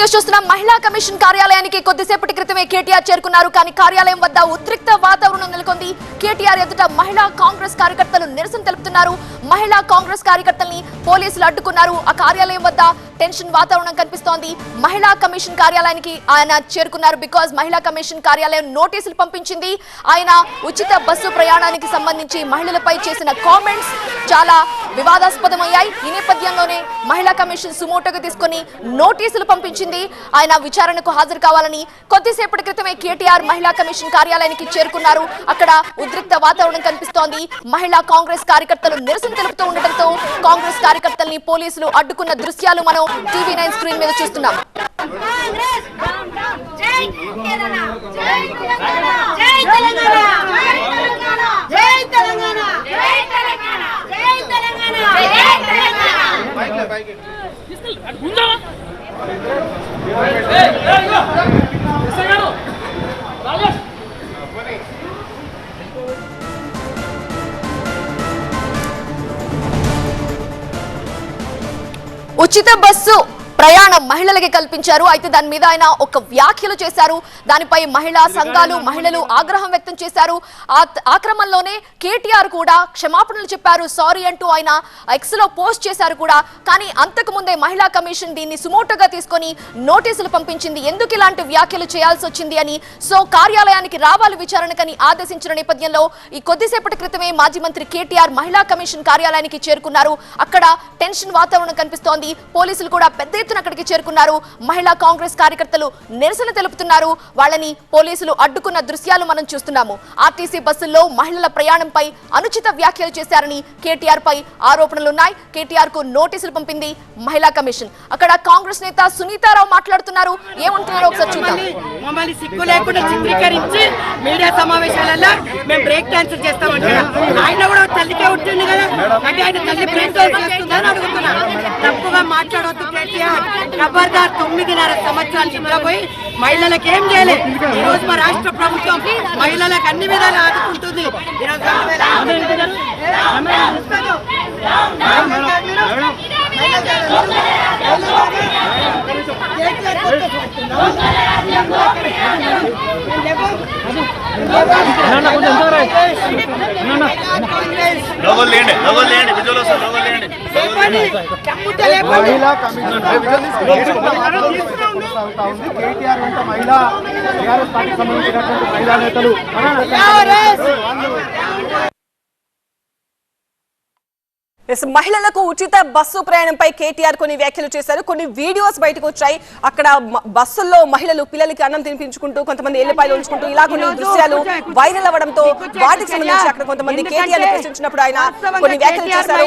News చూస్తున్నాం. మహిళా commission కార్యాలయానికి కొద్దిసేపటి క్రితమే కేటీఆర్ చేరుకున్నారు. కానీ కార్యాలయం వద్ద ఉద్రిక్త వాతావరణం నెలకొంది. కేటీఆర్ ఎదుట మహిళా కాంగ్రెస్ కార్యకర్తలు నిరసన తెలుపుతున్నారు. మహిళా కాంగ్రెస్ కార్యకర్తల్ని పోలీసులు అడ్డుకున్నారు. ఆ కార్యాలయం వద్ద టెన్షన్ వాతావరణం కనిపిస్తోంది. మహిళా కమిషన్ కార్యాలయానికి ఆయన చేరుకున్నారు. బికాజ్ మహిళా కమిషన్ కార్యాలయం నోటీసులు పంపించింది. ఆయన ఉచిత బస్సు ప్రయాణానికి సంబంధించి మహిళలపై చేసిన కామెంట్స్ చాలా వివాదాస్పదమయ్యాయి. ఈ నేపథ్యంలోనే మహిళా కమిషన్ సుమోటోగా తీసుకుని నోటీసులు పంపించింది. ఆయన విచారణకు హాజరు కావాలని కొద్దిసేపటి క్రితమే కేటీఆర్ మహిళా కమిషన్ కార్యాలయానికి చేరుకున్నారు. అక్కడ ఉద్రిక్త వాతావరణం కనిపిస్తోంది. మహిళా కాంగ్రెస్ కార్యకర్తలు నిరసన తెలుపుతూ ఉండటంతో కాంగ్రెస్ కార్యకర్తల్ని పోలీసులు అడ్డుకున్న దృశ్యాలు మనం TV9 స్క్రీన్ మీద చూస్తున్నాం. ఉచిత బస్సు ప్రయాణం మహిళలకి కల్పించారు. అయితే దాని మీద ఆయన ఒక వ్యాఖ్యలు చేశారు. దానిపై మహిళా సంఘాలు మహిళలు ఆగ్రహం వ్యక్తం చేశారు. ఆ క్రమంలోనే కేటీఆర్ కూడా క్షమాపణలు చెప్పారు. సారీ అంటూ ఆయన ఎక్స్ లో పోస్ట్ చేశారు కూడా. కానీ అంతకు ముందే మహిళా కమిషన్ దీన్ని సుమోటోగా తీసుకొని నోటీసులు పంపించింది. ఎందుకు ఇలాంటి వ్యాఖ్యలు చేయాల్సి వచ్చింది అని. సో కార్యాలయానికి రావాలి విచారణకని ఆదేశించిన నేపథ్యంలో ఈ కొద్దిసేపటి క్రితమే మాజీ మంత్రి కేటీఆర్ మహిళా కమిషన్ కార్యాలయానికి చేరుకున్నారు. అక్కడ టెన్షన్ వాతావరణం కనిపిస్తోంది. పోలీసులు కూడా పెద్ద ఎత్తున అక్కడికి చేరుకున్నారు. మహిళా కాంగ్రెస్ కార్యకర్తలు నిరసన తెలుపుతున్నారు. వాళ్ళని పోలీసులు అడ్డుకున్న దృశ్యాలు మనం చూస్తున్నాము. ఆర్టీసీ బస్సుల్లో మహిళల ప్రయాణంపై అనుచిత వ్యాఖ్యలు చేశారని కేటీఆర్ పై ఆరోపణలున్నాయి. కేటీఆర్ కు నోటీసులు పంపింది మహిళా కమిషన్. అక్కడ కాంగ్రెస్ నేత సునీతారావు మాట్లాడుతున్నారు. ఏమంటున్నారో ఒకసారి చూద్దాం. మమ్మల్ని సిగ్గు లేకుండా చిత్రీకరించి మీడియా సమావేశాలలో మేము బ్రేక్ డాన్స్ చేస్తామంటే ఆయన కూడా తల్లికే ఉంటుంది కదా, అంటే ఆయన తల్లి బ్రేక్ డాన్స్ చేస్తుందని అడుగుతున్నా. తప్పుగా మాట్లాడవద్దు కేటీఆర్. ఖబర్దార్. 9.5 సంవత్సరాలు నిద్రపోయి మహిళలకు ఏం చేయలేదు. ఈ రోజు మా రాష్ట్ర ప్రభుత్వం మహిళలకు అన్ని విధాలు ఆదుకుంటుంది. కేటీఆర్ వెంట మహిళా టీఆర్ఎస్ పార్టీకి సంబంధించినటువంటి మహిళా నేతలు మహిళలకు ఉచిత బస్సు ప్రయాణంపై కేటీఆర్ కొన్ని వ్యాఖ్యలు చేశారు. కొన్ని వీడియోస్ బయటకు వచ్చాయి. అక్కడ బస్సుల్లో మహిళలు పిల్లలకి అన్నం తినిపించుకుంటూ కొంతమంది ఎల్లిపాయలు ఉంచుకుంటూ ఇలా కొన్ని దృశ్యాలు వైరల్ అవ్వడంతో వాటికి సంబంధించి అక్కడ కొంతమంది కేటీఆర్ ప్రశ్నించినప్పుడు ఆయన కొన్ని వ్యాఖ్యలు చేశారు.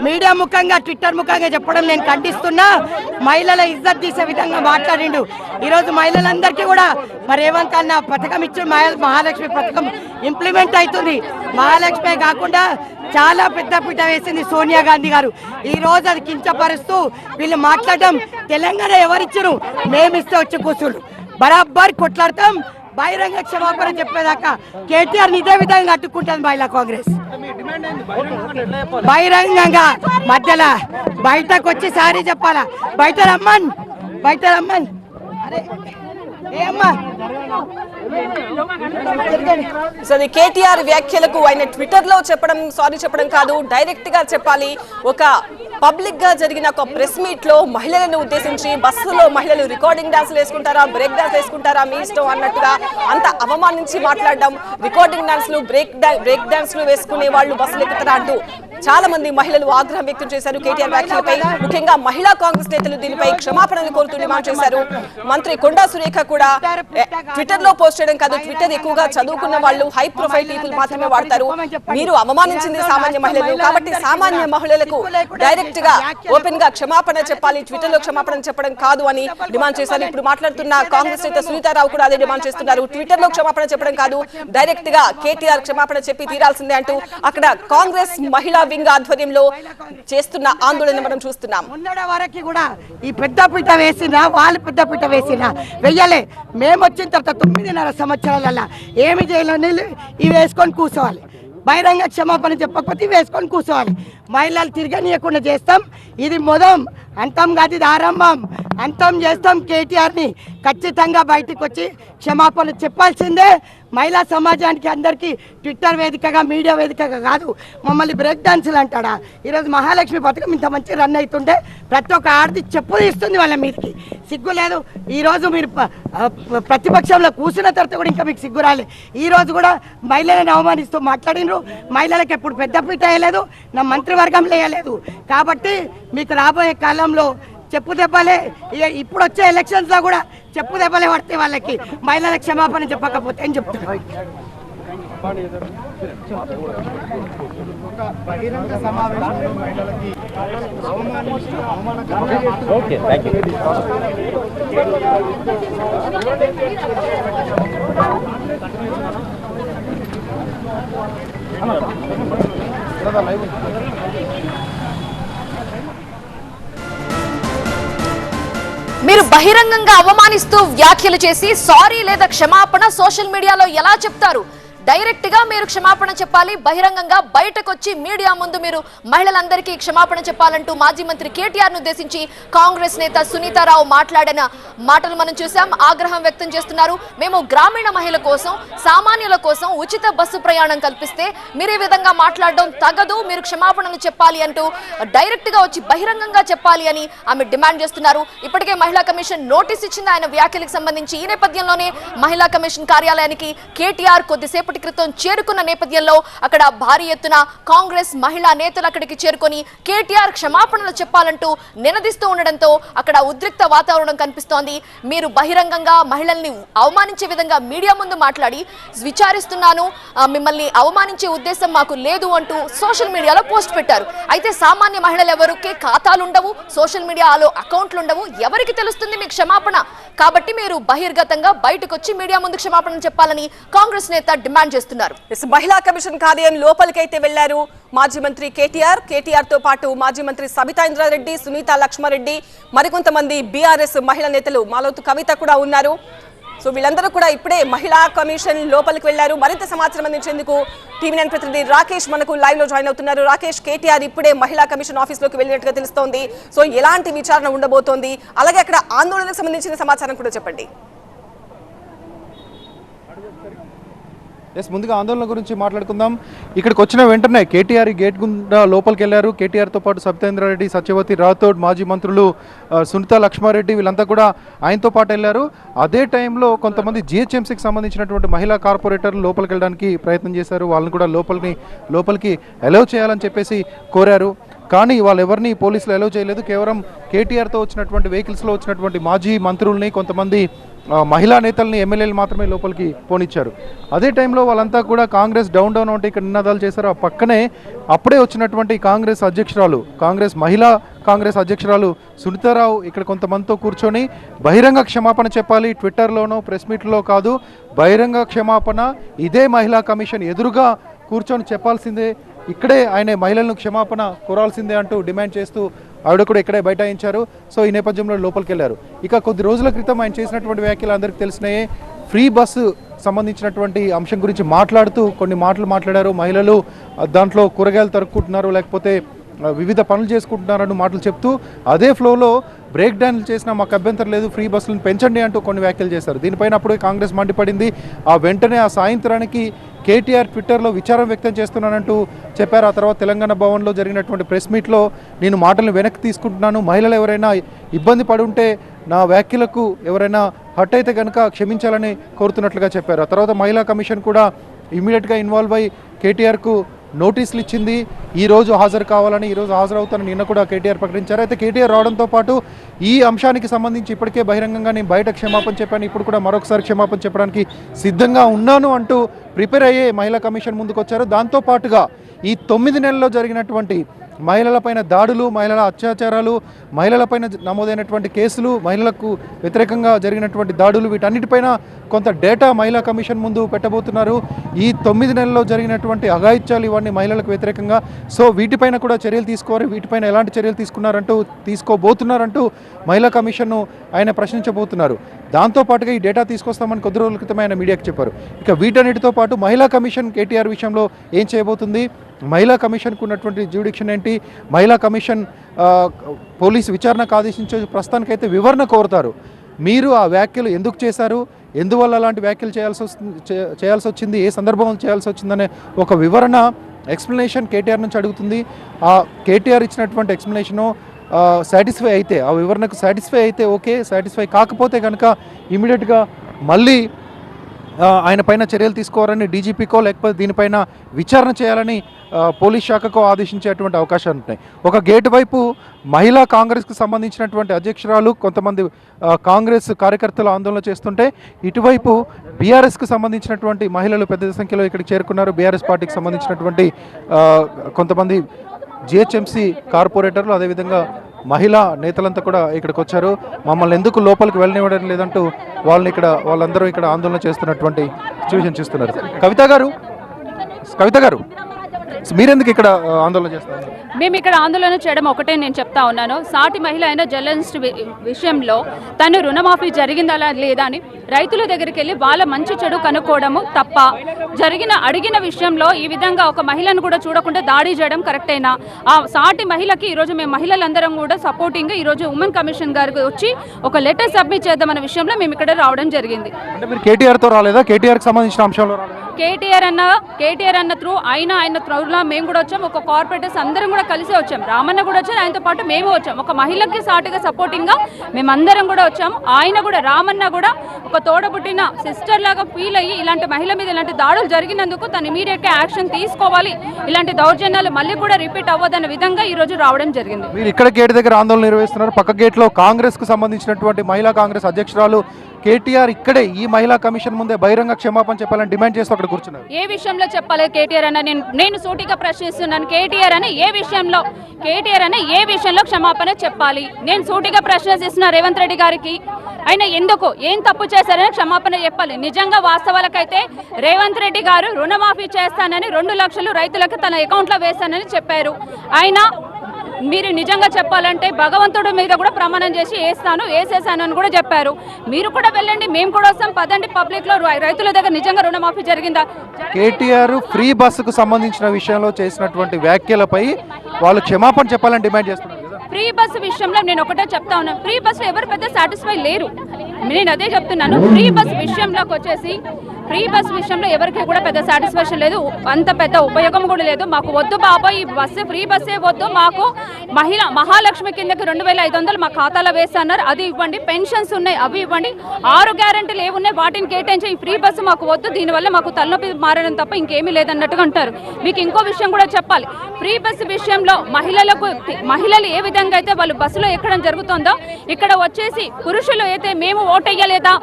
మీడియా ముఖంగా ట్విట్టర్ ముఖంగా చెప్పడం నేను ఖండిస్తున్నా. మహిళల ఇజ్జత్ తీసే విధంగా మాట్లాడిండు. ఈ రోజు మహిళలందరికీ కూడా మరి రేవంత్ అన్న పథకం ఇచ్చి మహాలక్ష్మి పథకం ఇంప్లిమెంట్ అవుతుంది. మహాలక్ష్మి కాకుండా చాలా పెద్ద పీట వేసింది సోనియా గాంధీ గారు. ఈ రోజు అది కించపరుస్తూ వీళ్ళు మాట్లాడడం తెలంగాణ ఎవరిచ్చారు, మేమిస్తే వచ్చి కూర్చుండు. బరాబర్ కొట్లాడతాం. బహిరంగ క్షమాపణ చెప్పేదాకా కేటీఆర్ ఇదే విధంగా అడ్డుకుంటుంది మహిళా కాంగ్రెస్. బహిరంగంగా మధ్యలో బయటకు వచ్చి సారీ చెప్పాలా. బయట రమ్మన్ అరే కేటీఆర్ వ్యాఖ్యలకు ఆయన ట్విట్టర్ లో సారీ చెప్పడం కాదు, డైరెక్ట్ గా చెప్పాలి. ఒక పబ్లిక్ గా జరిగిన ఒక ప్రెస్ మీట్ లో మహిళలను ఉద్దేశించి బస్సులో మహిళలు రికార్డింగ్ డాన్సులు వేసుకుంటారా, బ్రేక్ డాన్స్ వేసుకుంటారా మీ ఇష్టం అన్నట్టుగా అంత అవమానించి మాట్లాడడం. రికార్డింగ్ డాన్స్లు బ్రేక్ డాన్స్లు వేసుకునే వాళ్ళు బస్సులు ఎక్కుతారా అంటూ చాలా మంది మహిళలు ఆగ్రహం వ్యక్తం చేశారు కేటీఆర్ వ్యాఖ్యలపై. ముఖ్యంగా మహిళా కాంగ్రెస్ నేతలు దీనిపై క్షమాపణలు కోరుతూ డిమాండ్ చేశారు. మంత్రి కొండా సురేఖ కూడా ట్విట్టర్ లో పోస్ట్ చేయడం కాదు, ట్విట్టర్ ఎక్కువగా చదువుకున్న వాళ్ళు హై ప్రొఫైల్ పీపుల్ మాత్రమే వాడతారు. మీరు అవమానించింది సామాన్య మహిళలు కాబట్టి సామాన్య మహిళలకు డైరెక్ట్ గా ఓపెన్ గా క్షమాపణ చెప్పాలి, ట్విట్టర్ లో క్షమాపణ చెప్పడం కాదు అని డిమాండ్ చేశారు. ఇప్పుడు మాట్లాడుతున్న కాంగ్రెస్ నేత సునీతారావు కూడా అదే డిమాండ్ చేస్తున్నారు. ట్విట్టర్ లో క్షమాపణ చెప్పడం కాదు, డైరెక్ట్ గా కేటీఆర్ క్షమాపణ చెప్పి తీరాల్సిందే అంటూ అక్కడ కాంగ్రెస్ మహిళా వింగ్ ఆధ్వర్యంలో చేస్తున్న ఆందోళన మనం చూస్తున్నాం. మొన్నటి వరకు కూడా ఈ పెద్ద పీట వేసినా వాళ్ళు పెద్ద పీట వేసినా వెయ్యలే. మేము వచ్చిన తర్వాత 9.5 సంవత్సరాల ఏమి చేయాలని ఇవి వేసుకొని కూర్చోవాలి. బహిరంగ క్షమాపణ చెప్పకపోతే వేసుకొని కూర్చోవాలి. మహిళలు తిరగనీయకుండా చేస్తాం. ఇది మొదం, అంతం కాదు, ఇది ఆరంభం. అంతం చేస్తాం. కేటీఆర్ని ఖచ్చితంగా బయటకు వచ్చి క్షమాపణ చెప్పాల్సిందే. మహిళా సమాజానికి అందరికీ ట్విట్టర్ వేదికగా, మీడియా వేదికగా కాదు, మమ్మల్ని బ్రేక్ డాన్సులు అంటాడా. ఈరోజు మహాలక్ష్మి పథకం ఇంత మంచి రన్ అవుతుంటే ప్రతి ఒక్క ఆడది చెప్పు తీస్తుంది వాళ్ళ మీదకి. సిగ్గు లేదు. ఈరోజు మీరు ప్రతిపక్షంలో కూర్చున్న తర్వాత కూడా ఇంకా మీకు సిగ్గు రాలేదు. ఈరోజు కూడా మహిళలను అవమానిస్తూ మాట్లాడినరు. మహిళలకు ఎప్పుడు పెద్దపీట వేయలేదు, నా మంత్రివర్గంలో వేయలేదు. కాబట్టి మీకు రాబోయే కాలంలో చెప్పు దెబ్బలే. ఇప్పుడు వచ్చే ఎలక్షన్స్లో కూడా చెప్పు దెబ్బలే పడితే వాళ్ళకి మహిళల క్షమాపణ చెప్పకపోతే అని చెప్తున్నారు. బహిరంగ సమావేశంలో మహిళలకి మీరు బహిరంగంగా అవమానిస్తూ వ్యాఖ్యలు చేసి సారీ లేదా క్షమాపణ సోషల్ మీడియాలో ఎలా చెప్తారు? డైరెక్ట్ గా మీరు క్షమాపణ చెప్పాలి. బహిరంగంగా బయటకు వచ్చి మీడియా ముందు మీరు మహిళలందరికీ క్షమాపణ చెప్పాలంటూ మాజీ మంత్రి కేటీఆర్ ను ఉద్దేశించి కాంగ్రెస్ నేత సునీతారావు మాట్లాడిన మాటలు మనం చూసాం. ఆగ్రహం వ్యక్తం చేస్తున్నారు. మేము గ్రామీణ మహిళల కోసం, సామాన్యుల కోసం ఉచిత బస్సు ప్రయాణం కల్పిస్తే మీరు ఈ విధంగా మాట్లాడడం తగదు, మీరు క్షమాపణలు చెప్పాలి అంటూ డైరెక్ట్ గా వచ్చి బహిరంగంగా చెప్పాలి అని ఆమె డిమాండ్ చేస్తున్నారు. ఇప్పటికే మహిళా కమిషన్ నోటీస్ ఇచ్చింది ఆయన వ్యాఖ్యలకు సంబంధించి. ఈ నేపథ్యంలోనే మహిళా కమిషన్ కార్యాలయానికి కేటీఆర్ కొద్దిసేపు క్రితం చేరుకున్న నేపథ్యంలో అక్కడ భారీ ఎత్తున కాంగ్రెస్ మహిళా నేతలు అక్కడికి చేరుకొని కేటీఆర్ క్షమాపణలు చెప్పాలంటూ నినదిస్తూ ఉండడంతో అక్కడ ఉద్రిక్త వాతావరణం కనిపిస్తోంది. మీరు బహిరంగంగా మహిళల్ని అవమానించే విధంగా మీడియా ముందు మాట్లాడి విచారిస్తున్నాను, మిమ్మల్ని అవమానించే ఉద్దేశం మాకు లేదు అంటూ సోషల్ మీడియాలో పోస్ట్ పెట్టారు. అయితే సామాన్య మహిళలు ఎవరికి ఖాతాలు ఉండవు, సోషల్ మీడియాలో అకౌంట్లు ఉండవు, ఎవరికి తెలుస్తుంది మీ క్షమాపణ? కాబట్టి మీరు బహిర్గతంగా బయటకు వచ్చి మీడియా ముందు క్షమాపణ చెప్పాలని కాంగ్రెస్ నేత డిమాండ్ చేస్తున్నారు. మహిళా కమిషన్ కార్యాలయం లోపలికైతే వెళ్లారు మాజీ మంత్రి కేటీఆర్ తో పాటు మాజీ మంత్రి సబితా ఇంద్రారెడ్డి, సునీత లక్ష్మారెడ్డి, మరికొంతమంది బీఆర్ఎస్ మహిళా నేతలు, మాలోతు కవిత కూడా ఉన్నారు. సో వీళ్ళందరూ కూడా ఇప్పుడే మహిళా కమిషన్ లోపలికి వెళ్లారు. మరింత సమాచారం అందించేందుకు టీవీ9 ప్రతినిధి రాకేష్ మనకు లైవ్ లో జాయిన్ అవుతున్నారు. రాకేష్, కేటీఆర్ ఇప్పుడే మహిళా కమిషన్ ఆఫీస్ లోకి వెళ్ళినట్టుగా తెలుస్తోంది. సో ఎలాంటి విచారణ ఉండబోతోంది, అలాగే అక్కడ ఆందోళనకు సంబంధించిన సమాచారం కూడా చెప్పండి. ముందుగా ఆందోళన గురించి మాట్లాడుకుందాం. ఇక్కడికి వచ్చిన వెంటనే కేటీఆర్ గేట్ గుండా లోపలికి వెళ్ళారు. కేటీఆర్తో పాటు సబితేంద్రారెడ్డి, సత్యవతి రాథోడ్, మాజీ మంత్రులు సునీత లక్ష్మారెడ్డి వీళ్ళంతా కూడా ఆయనతో పాటు వెళ్ళారు. అదే టైంలో కొంతమంది జిహెచ్ఎంసీకి సంబంధించినటువంటి మహిళా కార్పొరేటర్లు లోపలికి వెళ్ళడానికి ప్రయత్నం చేశారు. వాళ్ళని కూడా లోపలికి అలౌ చేయాలని చెప్పేసి కోరారు. కానీ వాళ్ళు ఎవరిని పోలీసులు అలౌ చేయలేదు. కేవలం కేటీఆర్తో వచ్చినటువంటి వెహికల్స్లో వచ్చినటువంటి మాజీ మంత్రుల్ని, కొంతమంది మహిళా నేతల్ని, ఎమ్మెల్యేలు మాత్రమే లోపలికి పోనిచ్చారు. అదే టైంలో వాళ్ళంతా కూడా కాంగ్రెస్ డౌన్ అంటే ఇక్కడ నినాదాలు చేశారు. ఆ పక్కనే అప్పుడే వచ్చినటువంటి మహిళా కాంగ్రెస్ అధ్యక్షురాలు సునీతారావు ఇక్కడ కొంతమందితో కూర్చొని బహిరంగ క్షమాపణ చెప్పాలి, ట్విట్టర్లోనో ప్రెస్ మీట్లో కాదు, బహిరంగ క్షమాపణ ఇదే మహిళా కమిషన్ ఎదురుగా కూర్చొని చెప్పాల్సిందే, ఇక్కడే ఆయన మహిళలను క్షమాపణ కోరాల్సిందే అంటూ డిమాండ్ చేస్తూ ఆవిడ కూడా ఇక్కడే బైఠాయించారు. సో ఈ నేపథ్యంలో లోపలికి వెళ్ళారు. ఇక కొద్ది రోజుల క్రితం ఆయన చేసినటువంటి వ్యాఖ్యలు అందరికీ తెలిసినాయే. ఫ్రీ బస్సు సంబంధించినటువంటి అంశం గురించి మాట్లాడుతూ కొన్ని మాటలు మాట్లాడారు. మహిళలు దాంట్లో కూరగాయలు తరుక్కుంటున్నారు, లేకపోతే వివిధ పనులు చేసుకుంటున్నారని మాటలు చెప్తూ అదే ఫ్లోలో బ్రేక్ డాన్లు చేసినా మాకు అభ్యంతరం లేదు, ఫ్రీ బస్సులను పెంచండి అంటూ కొన్ని వ్యాఖ్యలు చేశారు. దీనిపైన అప్పుడే కాంగ్రెస్ మండిపడింది. వెంటనే ఆ సాయంత్రానికి కేటీఆర్ ట్విట్టర్లో విచారం వ్యక్తం చేస్తున్నానంటూ చెప్పారు. ఆ తర్వాత తెలంగాణ భవన్లో జరిగినటువంటి ప్రెస్ మీట్లో నేను మాటలను వెనక్కి తీసుకుంటున్నాను, మహిళలు ఎవరైనా ఇబ్బంది పడి ఉంటే నా వ్యాఖ్యలకు ఎవరైనా హట్ అయితే కనుక క్షమించాలని కోరుతున్నట్లుగా చెప్పారు. ఆ తర్వాత మహిళా కమిషన్ కూడా ఇమీడియట్గా ఇన్వాల్వ్ అయ్యి కేటీఆర్కు నోటీసులు ఇచ్చింది. ఈరోజు హాజరు కావాలని, ఈరోజు హాజరవుతానని నిన్న కూడా కేటీఆర్ ప్రకటించారు. అయితే కేటీఆర్ రావడంతో పాటు ఈ అంశానికి సంబంధించి ఇప్పటికే బహిరంగంగా నేను బయట క్షమాపణ చెప్పాను, ఇప్పుడు కూడా మరొకసారి క్షమాపణ చెప్పడానికి సిద్ధంగా ఉన్నాను అంటూ ప్రిపేర్ అయ్యే మహిళా కమిషన్ ముందుకు వచ్చారు. దాంతోపాటుగా ఈ 9 నెలల్లో జరిగినటువంటి మహిళలపైన దాడులు, మహిళల అత్యాచారాలు, మహిళలపైన నమోదైనటువంటి కేసులు, మహిళలకు వ్యతిరేకంగా జరిగినటువంటి దాడులు, వీటన్నిటిపైన కొంత డేటా మహిళా కమిషన్ ముందు పెట్టబోతున్నారు. ఈ 9 నెలల్లో జరిగినటువంటి అఘాయిత్యాలు ఇవన్నీ మహిళలకు వ్యతిరేకంగా. సో వీటిపైన కూడా చర్యలు తీసుకోవాలి, వీటిపైన ఎలాంటి చర్యలు తీసుకోబోతున్నారంటూ మహిళా కమిషన్ను ఆయన ప్రశ్నించబోతున్నారు. దాంతోపాటుగా ఈ డేటా తీసుకొస్తామని కొద్ది రోజుల క్రితమే ఆయన మీడియాకు చెప్పారు. ఇక వీటన్నిటితో పాటు మహిళా కమిషన్ కేటీఆర్ విషయంలో ఏం చేయబోతుంది, మహిళా కమిషన్కు ఉన్నటువంటి జ్యూడిక్షన్ ఏంటి, మహిళా కమిషన్ పోలీసు విచారణకు ఆదేశించే ప్రస్తుతానికైతే వివరణ కోరుతారు. మీరు ఆ వ్యాఖ్యలు ఎందుకు చేశారు, ఎందువల్ల అలాంటి వ్యాఖ్యలు చేయాల్సి వచ్చింది, ఏ సందర్భంలో చేయాల్సి వచ్చిందనే ఒక వివరణ, ఎక్స్ప్లెనేషన్ కేటీఆర్ నుంచి అడుగుతుంది. ఆ కేటీఆర్ ఇచ్చినటువంటి ఎక్స్ప్లెనేషను సాటిస్ఫై అయితే, ఆ వివరణకు సాటిస్ఫై అయితే ఓకే, సాటిస్ఫై కాకపోతే కనుక ఇమీడియట్గా మళ్ళీ ఆయన పైన చర్యలు తీసుకోవాలని డీజీపీకో లేకపోతే దీనిపైన విచారణ చేయాలని పోలీస్ శాఖకు ఆదేశించేటువంటి అవకాశాలు ఉంటాయి. ఒక గేటు వైపు మహిళా కాంగ్రెస్కి సంబంధించినటువంటి అధ్యక్షురాలు, కొంతమంది కాంగ్రెస్ కార్యకర్తలు ఆందోళన చేస్తుంటే, ఇటువైపు బీఆర్ఎస్కి సంబంధించినటువంటి మహిళలు పెద్ద సంఖ్యలో ఇక్కడికి చేరుకున్నారు. బీఆర్ఎస్ పార్టీకి సంబంధించినటువంటి కొంతమంది జిహెచ్ఎంసీ కార్పొరేటర్లు, అదేవిధంగా మహిళా నేతలంతా కూడా ఇక్కడికి వచ్చారు. మమ్మల్ని ఎందుకు లోపలికి వెళ్ళనివ్వడం లేదంటూ వాళ్ళందరూ ఇక్కడ ఆందోళన చేస్తున్నటువంటి సిచ్యువేషన్ చూస్తున్నారు. కవిత గారు మీరెందుకు ఇక్కడ ఆందోళన చేస్తున్నారు? మేము ఇక్కడ ఆందోళన చేయడం ఒకటే నేను చెప్తా ఉన్నాను. సాటి మహిళ అయిన జర్నలిస్ట్ విషయంలో తను రుణమాఫీ జరిగిందా లేదా అని రైతుల దగ్గరికి వెళ్ళి వాళ్ళ మంచి చెడు కనుక్కోవడము తప్ప, అడిగిన విషయంలో ఈ విధంగా ఒక మహిళను కూడా చూడకుండా దాడి చేయడం కరెక్టేనా? ఆ సాటి మహిళకి ఈరోజు మేము మహిళలందరం కూడా సపోర్టింగ్ ఈరోజు ఉమెన్ కమిషన్ గారికి వచ్చి ఒక లెటర్ సబ్మిట్ చేద్దామన్న విషయంలో మేము ఇక్కడ రావడం జరిగింది. అంటే మీరు కేటీఆర్తో రాలేదా? కేటీఆర్కి సంబంధించిన అంశంలో రాలేదా? కేటీఆర్ అన్న త్రూ ఆయన త్రూలో మేము కూడా వచ్చాం. ఒక కార్పొరేటర్స్ అందరం కూడా కలిసి వచ్చాం. రామన్న కూడా వచ్చారు, ఆయనతో పాటు మేము వచ్చాం. ఒక మహిళకి సాటుగా సపోర్టింగ్గా మేమందరం కూడా వచ్చాము. ఆయన కూడా రామన్న కూడా ఒక తోడబుట్టిన సిస్టర్ లాగా ఫీల్ అయ్యి ఇలాంటి మహిళ మీద ఇలాంటి దాడులు జరిగినందుకు తను ఇమీడియట్గా యాక్షన్ తీసుకోవాలి, ఇలాంటి దౌర్జన్యాలు మళ్ళీ కూడా రిపీట్ అవ్వదన్న విధంగా ఈ రోజు రావడం జరిగింది. మీరు ఇక్కడ గేట్ దగ్గర ఆందోళన నిర్వహిస్తున్నారు. పక్క గేట్లో కాంగ్రెస్కు సంబంధించినటువంటి మహిళా కాంగ్రెస్ అధ్యక్షురాలు కేటీఆర్ ఇక్కడే ఈ మహిళా కమిషన్ ముందే బహిరంగ క్షమాపణ చెప్పాలని డిమాండ్ చేస్తూ అక్కడ కూర్చున్నారు. ఏ విషయంలో చెప్పాలి కేటీఆర్ అన్న? నేను సూటిగా ప్రశ్నిస్తున్నాను. కేటీఆర్ అని ఏ విషయంలో క్షమాపణ చెప్పాలి? నేను సూటిగా ప్రశ్నిస్తున్నా రేవంత్ రెడ్డి గారికి. ఆయన ఏం తప్పు చేశారని క్షమాపణ చెప్పాలి. నిజంగా వాస్తవాలకైతే రేవంత్ రెడ్డి గారు రుణమాఫీ చేస్తానని 2 లక్షలు రైతులకు తన అకౌంట్లో వేస్తానని చెప్పారు. ఆయన మీరు నిజంగా చెప్పాలంటే భగవంతుడి మీద కూడా ప్రమాణం చేసి వేసేసాను అని కూడా చెప్పారు. మీరు కూడా వెళ్ళండి, మేము కూడా వస్తాం, పదండి. పబ్లిక్ లో రైతుల దగ్గర నిజంగా రుణమాఫీ జరిగిందా? కేటీఆర్ ఫ్రీ బస్సుకు సంబంధించిన విషయంలో చేసినటువంటి వ్యాఖ్యలపై వాళ్ళు క్షమాపణ చెప్పాలని డిమాండ్ చేస్తున్నారు. ఫ్రీ బస్సు విషయంలో నేను ఒకటే చెప్తా ఉన్నాను, ఫ్రీ బస్సు ఎవరు పెద్ద సాటిస్ఫై లేరు. నేను అదే చెప్తున్నాను. ఫ్రీ బస్ విషయంలో ఎవరికి కూడా పెద్ద సాటిస్ఫాక్షన్ లేదు, అంత పెద్ద ఉపయోగం కూడా లేదు. మాకు వద్దు బాబాయ్ ఈ బస్సు, ఫ్రీ బస్సే వద్దు మాకు. మహాలక్ష్మి కిందకి 2500 మా ఖాతాలో వేస్తున్నారు, అది ఇవ్వండి. పెన్షన్స్ ఉన్నాయి, అవి ఇవ్వండి. 6 గ్యారెంటీలు ఏమున్నాయి వాటిని కేటాయించి ఈ ఫ్రీ బస్సు మాకు వద్దు, దీనివల్ల మాకు తలనొప్పి మారడం తప్ప ఇంకేమీ లేదన్నట్టుగా అంటారు. మీకు ఇంకో విషయం కూడా చెప్పాలి. ఫ్రీ బస్సు విషయంలో మహిళలు ఏ విధంగా అయితే వాళ్ళు బస్సులో ఎక్కడం జరుగుతుందో, ఇక్కడ వచ్చేసి పురుషులు అయితే మేము ఓటేయలేదా,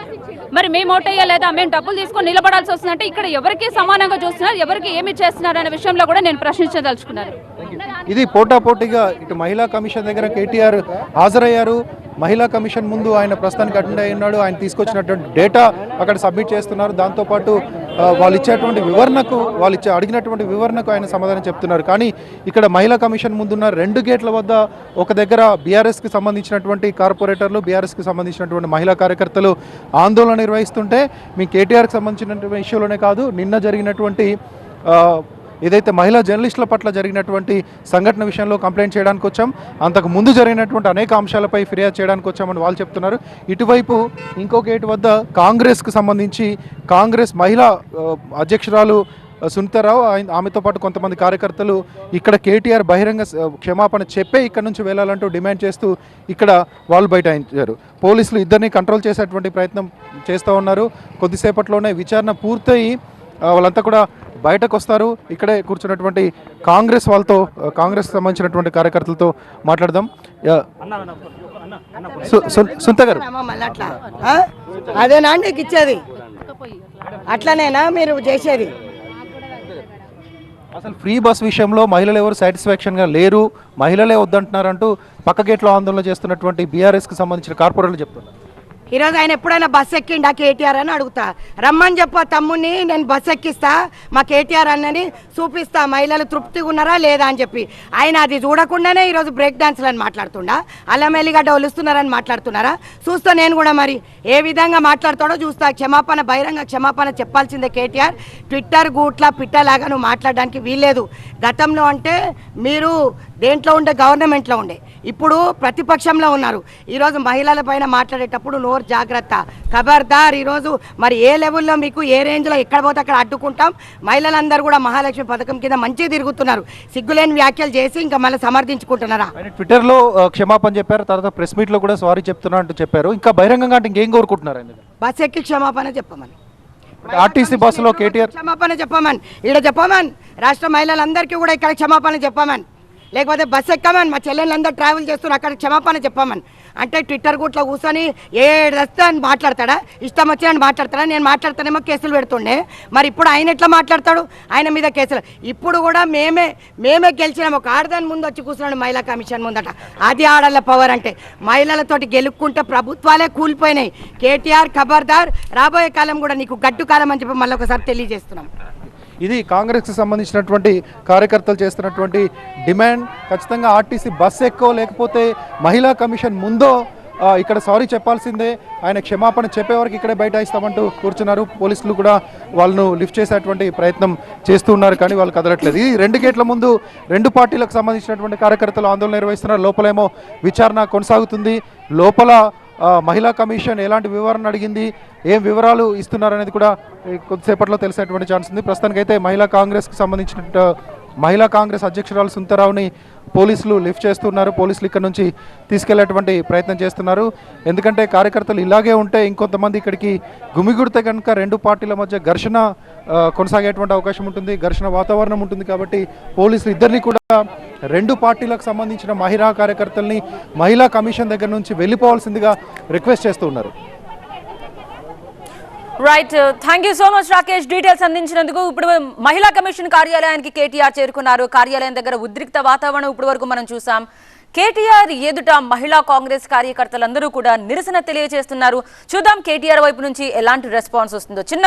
మేము డబ్బులు తీసుకొని నిలబడాల్సి వస్తుందంటే ఇక్కడ ఎవరికి సమానంగా చూస్తున్నారు, ఎవరికి ఏమి చేస్తున్నారు అనే విషయంలో కూడా నేను ప్రశ్నించదలుచుకున్నాను. ఇది పోటాపోటీగా ఇటు మహిళా కమిషన్ దగ్గర కేటీఆర్ హాజరయ్యారు. మహిళా కమిషన్ ముందు ఆయన ప్రస్తుతానికి అటెండ్ అయి ఉన్నాడు. ఆయన తీసుకొచ్చినటువంటి డేటా అక్కడ సబ్మిట్ చేస్తున్నారు. దాంతోపాటు వాళ్ళు అడిగినటువంటి వివరణకు ఆయన సమాధానం చెప్తున్నారు. కానీ ఇక్కడ మహిళా కమిషన్ ముందున్న 2 గేట్ల వద్ద ఒక దగ్గర బీఆర్ఎస్కి సంబంధించినటువంటి కార్పొరేటర్లు, బీఆర్ఎస్కి సంబంధించినటువంటి మహిళా కార్యకర్తలు ఆందోళన నిర్వహిస్తుంటే, మీ కేటీఆర్కి సంబంధించినటువంటి ఇష్యూలోనే కాదు, నిన్న జరిగినటువంటి ఏదైతే మహిళా జర్నలిస్టుల పట్ల జరిగినటువంటి సంఘటన విషయంలో కంప్లైంట్ చేయడానికి వచ్చాం, అంతకు ముందు జరిగినటువంటి అనేక అంశాలపై ఫిర్యాదు చేయడానికి వచ్చామని వాళ్ళు చెప్తున్నారు. ఇటువైపు ఇంకో గేటు వద్ద కాంగ్రెస్కు సంబంధించి కాంగ్రెస్ మహిళా అధ్యక్షురాలు సునీతారావు, ఆమెతో పాటు కొంతమంది కార్యకర్తలు ఇక్కడ కేటీఆర్ బహిరంగ క్షమాపణ చెప్పే ఇక్కడ నుంచి వెళ్ళాలంటూ డిమాండ్ చేస్తూ ఇక్కడ వాళ్ళు బైఠాయించారు. పోలీసులు ఇద్దరిని కంట్రోల్ చేసేటువంటి ప్రయత్నం చేస్తూ ఉన్నారు. కొద్దిసేపట్లోనే విచారణ పూర్తయి వాళ్ళంతా కూడా బయటకు వస్తారు. ఇక్కడే కూర్చున్నటువంటి కాంగ్రెస్ సంబంధించినటువంటి కార్యకర్తలతో మాట్లాడదాం. సునీత గారు, అదేనా నీకు ఇచ్చేది? అట్లనేనా మీరు చేసేది? అసలు ఫ్రీ బస్ విషయంలో మహిళలు ఎవరు సాటిస్ఫాక్షన్గా లేరు, మహిళలే వద్దంటున్నారంటూ పక్క గేట్లో ఆందోళన చేస్తున్నటువంటి బీఆర్ఎస్కి సంబంధించిన కార్పొరేటర్లు చెప్తున్నారు. ఈరోజు ఆయన ఎప్పుడైనా బస్ ఎక్కిండా కేటీఆర్ అని అడుగుతా, రమ్మని చెప్పా తమ్ముడిని, నేను బస్ ఎక్కిస్తా మా కేటీఆర్ అన్నని చూపిస్తా మహిళలు తృప్తిగా ఉన్నారా లేదా అని చెప్పి. ఆయన అది చూడకుండానే ఈరోజు బ్రేక్ డాన్స్లు అని మాట్లాడుతుండా, అల్లం ఎల్లిగడ్డ ఒలుస్తున్నారని మాట్లాడుతున్నారా? చూస్తా నేను కూడా మరి ఏ విధంగా మాట్లాడతాడో చూస్తా. క్షమాపణ బహిరంగ క్షమాపణ చెప్పాల్సిందే కేటీఆర్. ట్విట్టర్ గూట్ల పిట్టలాగా నువ్వు మాట్లాడడానికి వీల్లేదు. గతంలో అంటే మీరు దేంట్లో ఉండే గవర్నమెంట్లో ఉండే, ఇప్పుడు ప్రతిపక్షంలో ఉన్నారు. ఈరోజు మహిళల పైన మాట్లాడేటప్పుడు నోరు జాగ్రత్త, ఖబర్దార్. ఈరోజు మరి ఏ లెవెల్లో మీకు ఏ రేంజ్లో ఎక్కడ పోతే అక్కడ అడ్డుకుంటాం. మహిళలందరూ కూడా మహాలక్ష్మి పథకం కింద మంచిగా తిరుగుతున్నారు. సిగ్గులేని వ్యాఖ్యలు చేసి ఇంకా మళ్ళీ సమర్థించుకుంటున్నారా? ట్విట్టర్లో క్షమాపణ చెప్పారు, తర్వాత ప్రెస్ మీట్లో కూడా సారీ చెప్తున్నా అంటూ చెప్పారు. ఇంకా బహిరంగంగా అంటే ఇంకేం కోరుకుంటున్నారు ఆయన? బస్ ఎక్కి క్షమాపణ చెప్పమని, ఆర్టీసీ బస్సులో కేటీఆర్ క్షమాపణ చెప్పమని, ఇక్కడ చెప్పమని, రాష్ట్ర మహిళలందరికీ కూడా ఇక్కడ క్షమాపణ చెప్పమని, లేకపోతే బస్ ఎక్కమని, మా చెల్లెళ్ళందరూ ట్రావెల్ చేస్తున్నారు అక్కడ క్షమాపణ చెప్పమని. అంటే ట్విట్టర్ గుట్లో కూర్చొని ఏదొస్తే అని మాట్లాడతాడా, ఇష్టం వచ్చినని మాట్లాడతాడా? నేను మాట్లాడతానేమో కేసులు పెడుతుండే, మరి ఇప్పుడు ఆయన ఎట్లా మాట్లాడతాడు? ఆయన మీద కేసులు. ఇప్పుడు కూడా మేమే గెలిచినాం. ఒక ఆడదాని ముందు వచ్చి కూర్చున్నాడు మహిళా కమిషన్ ముందట. అది ఆడళ్ళ పవర్ అంటే. మహిళలతోటి గెలుక్కుంటే ప్రభుత్వాలే కూలిపోయినాయి. కేటీఆర్ ఖబర్దార్, రాబోయే కాలం కూడా నీకు గడ్డు కాలం అని చెప్పి మళ్ళీ ఒకసారి తెలియజేస్తున్నాం. ఇది కాంగ్రెస్కి సంబంధించినటువంటి కార్యకర్తలు చేస్తున్నటువంటి డిమాండ్. ఖచ్చితంగా ఆర్టీసీ బస్ ఎక్కో లేకపోతే మహిళా కమిషన్ ముందో ఇక్కడ సారీ చెప్పాల్సిందే. ఆయన క్షమాపణ చెప్పేవరకు ఇక్కడే బైఠాయిస్తామంటూ కూర్చున్నారు. పోలీసులు కూడా వాళ్ళను లిఫ్ట్ చేసేటువంటి ప్రయత్నం చేస్తూ ఉన్నారు, కానీ వాళ్ళు కదలట్లేదు. ఈ 2 గేట్ల ముందు 2 పార్టీలకు సంబంధించినటువంటి కార్యకర్తలు ఆందోళన నిర్వహిస్తున్నారు. లోపలేమో విచారణ కొనసాగుతుంది. లోపల మహిళా కమిషన్ ఎలాంటి వివరణ అడిగింది, ఏం వివరాలు ఇస్తున్నారనేది కూడా కొద్దిసేపట్లో తెలిసేటువంటి ఛాన్స్ ఉంది. ప్రస్తుతానికైతే మహిళా కాంగ్రెస్ అధ్యక్షురాలు సునీతారావుని పోలీసులు లిఫ్ట్ చేస్తున్నారు. పోలీసులు ఇక్కడ నుంచి తీసుకెళ్లేటువంటి ప్రయత్నం చేస్తున్నారు. ఎందుకంటే కార్యకర్తలు ఇలాగే ఉంటే ఇంకొంతమంది ఇక్కడికి గుమిగుడితే కనుక 2 పార్టీల మధ్య ఘర్షణ కొనసాగేటువంటి అవకాశం ఉంటుంది, ఘర్షణ వాతావరణం ఉంటుంది. కాబట్టి పోలీసులు ఇద్దరిని కూడా 2 పార్టీలకు సంబంధించిన మహిళా కార్యకర్తల్ని మహిళా కమిషన్ దగ్గర నుంచి వెళ్ళిపోవాల్సిందిగా రిక్వెస్ట్ చేస్తూ ఉన్నారు. Right, thank you so much Rakesh, details అందించినందుకు. ఇప్పుడు మహిళా కమిషన్ కార్యాలయానికి కేటీఆర్ చేరుకున్నారు. కార్యాలయం దగ్గర ఉద్రిక్త వాతావరణం ఇప్పటి వరకు మనం చూసాం. కేటీఆర్ ఎదుట మహిళా కాంగ్రెస్ కార్యకర్తలందరూ కూడా నిరసన తెలియజేస్తున్నారు. చూద్దాం కేటీఆర్ వైపు నుంచి ఎలాంటి రెస్పాన్స్ వస్తుందో. చిన్న